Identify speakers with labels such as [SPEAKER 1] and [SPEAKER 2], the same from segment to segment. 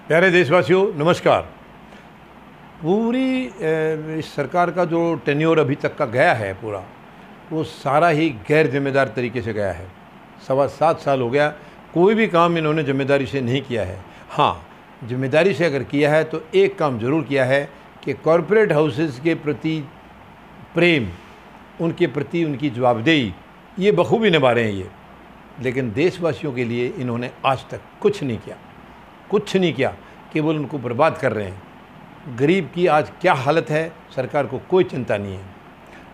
[SPEAKER 1] प्यारे देशवासियों नमस्कार। पूरी इस सरकार का जो टेन्योर अभी तक का गया है पूरा, वो सारा ही गैर जिम्मेदार तरीके से गया है। 7.25 साल हो गया, कोई भी काम इन्होंने जिम्मेदारी से नहीं किया है। हाँ, जिम्मेदारी से अगर किया है तो एक काम ज़रूर किया है कि कॉरपोरेट हाउसेस के प्रति प्रेम, उनके प्रति उनकी जवाबदेही ये बखूबी निभा रहे हैं ये। लेकिन देशवासियों के लिए इन्होंने आज तक कुछ नहीं किया, केवल उनको बर्बाद कर रहे हैं। गरीब की आज क्या हालत है, सरकार को कोई चिंता नहीं है।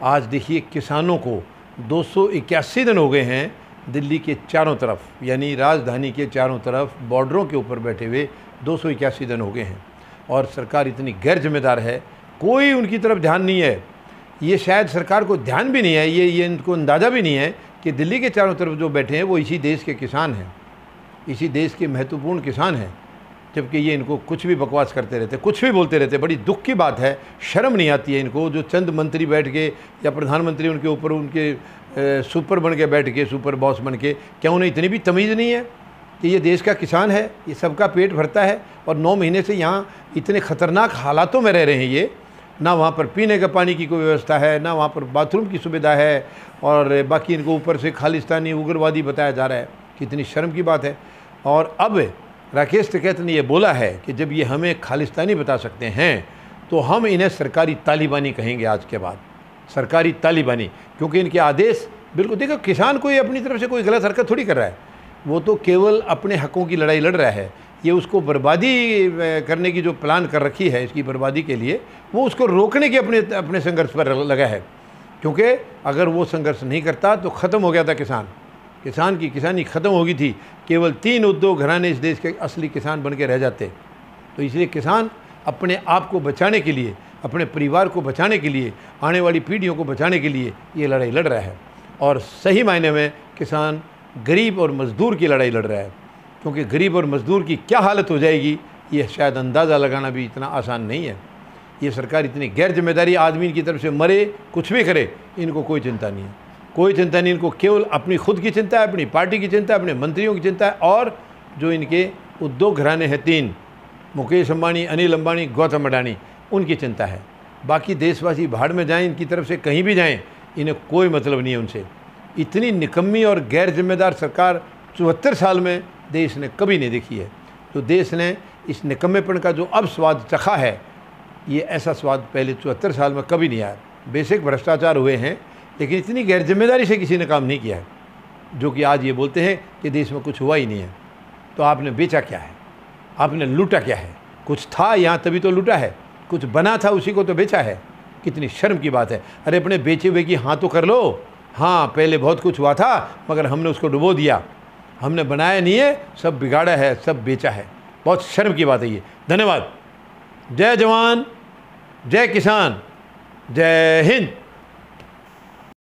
[SPEAKER 1] आज देखिए, किसानों को 281 दिन हो गए हैं दिल्ली के चारों तरफ, यानी राजधानी के चारों तरफ बॉर्डरों के ऊपर बैठे हुए 281 दिन हो गए हैं, और सरकार इतनी गैर जिम्मेदार है, कोई उनकी तरफ ध्यान नहीं है। ये शायद सरकार को ध्यान भी नहीं है, ये इनको अंदाज़ा भी नहीं है कि दिल्ली के चारों तरफ जो बैठे हैं वो इसी देश के किसान हैं, इसी देश के महत्वपूर्ण किसान हैं। जबकि ये इनको कुछ भी बकवास करते रहते, कुछ भी बोलते रहते। बड़ी दुख की बात है, शर्म नहीं आती है इनको। जो चंद मंत्री बैठ के या प्रधानमंत्री उनके ऊपर उनके सुपर बन के बैठ के, सुपर बॉस बन के, क्या उन्हें इतनी भी तमीज़ नहीं है कि ये देश का किसान है, ये सबका पेट भरता है, और 9 महीने से यहाँ इतने ख़तरनाक हालातों में रह रहे हैं ये। ना वहाँ पर पीने का पानी की कोई व्यवस्था है, ना वहाँ पर बाथरूम की सुविधा है, और बाकी इनको ऊपर से खालिस्तानी उग्रवादी बताया जा रहा है। कितनी शर्म की बात है। और अब राकेश टिकैत ने ये बोला है कि जब ये हमें खालिस्तानी बता सकते हैं तो हम इन्हें सरकारी तालिबानी कहेंगे आज के बाद, सरकारी तालिबानी। क्योंकि इनके आदेश बिल्कुल, देखो, किसान कोई अपनी तरफ से कोई गलत हरकत थोड़ी कर रहा है, वो तो केवल अपने हकों की लड़ाई लड़ रहा है। ये उसको बर्बादी करने की जो प्लान कर रखी है, इसकी बर्बादी के लिए, वो उसको रोकने के अपने संघर्ष पर लगा है। क्योंकि अगर वो संघर्ष नहीं करता तो ख़त्म हो गया था किसान की किसानी ख़त्म हो गई थी। केवल 3 उद्योग घराने इस देश के असली किसान बन के रह जाते। तो इसलिए किसान अपने आप को बचाने के लिए, अपने परिवार को बचाने के लिए, आने वाली पीढ़ियों को बचाने के लिए ये लड़ाई लड़ रहा है। और सही मायने में किसान गरीब और मज़दूर की लड़ाई लड़ रहा है। क्योंकि गरीब और मज़दूर की क्या हालत हो जाएगी, ये शायद अंदाज़ा लगाना भी इतना आसान नहीं है। ये सरकार इतनी गैर जिम्मेदारी आदमी की तरफ से मरे, कुछ भी करे, इनको कोई चिंता नहीं है, कोई चिंता नहीं। इनको केवल अपनी खुद की चिंता है, अपनी पार्टी की चिंता है, अपने मंत्रियों की चिंता है, और जो इनके उद्योग घराने हैं 3, मुकेश अंबानी, अनिल अंबानी, गौतम अडानी, उनकी चिंता है। बाकी देशवासी भाड़ में जाएं, इनकी तरफ से कहीं भी जाएं, इन्हें कोई मतलब नहीं है उनसे। इतनी निकम्मी और गैर जिम्मेदार सरकार 74 साल में देश ने कभी नहीं देखी है। तो देश ने इस निकम्मेपन का जो अब स्वाद चखा है, ये ऐसा स्वाद पहले 74 साल में कभी नहीं आया। बेसिक भ्रष्टाचार हुए हैं, लेकिन इतनी गैर जिम्मेदारी से किसी ने काम नहीं किया है। जो कि आज ये बोलते हैं कि देश में कुछ हुआ ही नहीं है। तो आपने बेचा क्या है, आपने लूटा क्या है? कुछ था यहाँ तभी तो लूटा है, कुछ बना था उसी को तो बेचा है। कितनी शर्म की बात है। अरे अपने बेचे हुए की हाँ तो कर लो। हाँ, पहले बहुत कुछ हुआ था, मगर हमने उसको डुबो दिया, हमने बनाया नहीं है, सब बिगाड़ा है, सब बेचा है। बहुत शर्म की बात है ये। धन्यवाद। जय जवान, जय किसान, जय हिंद।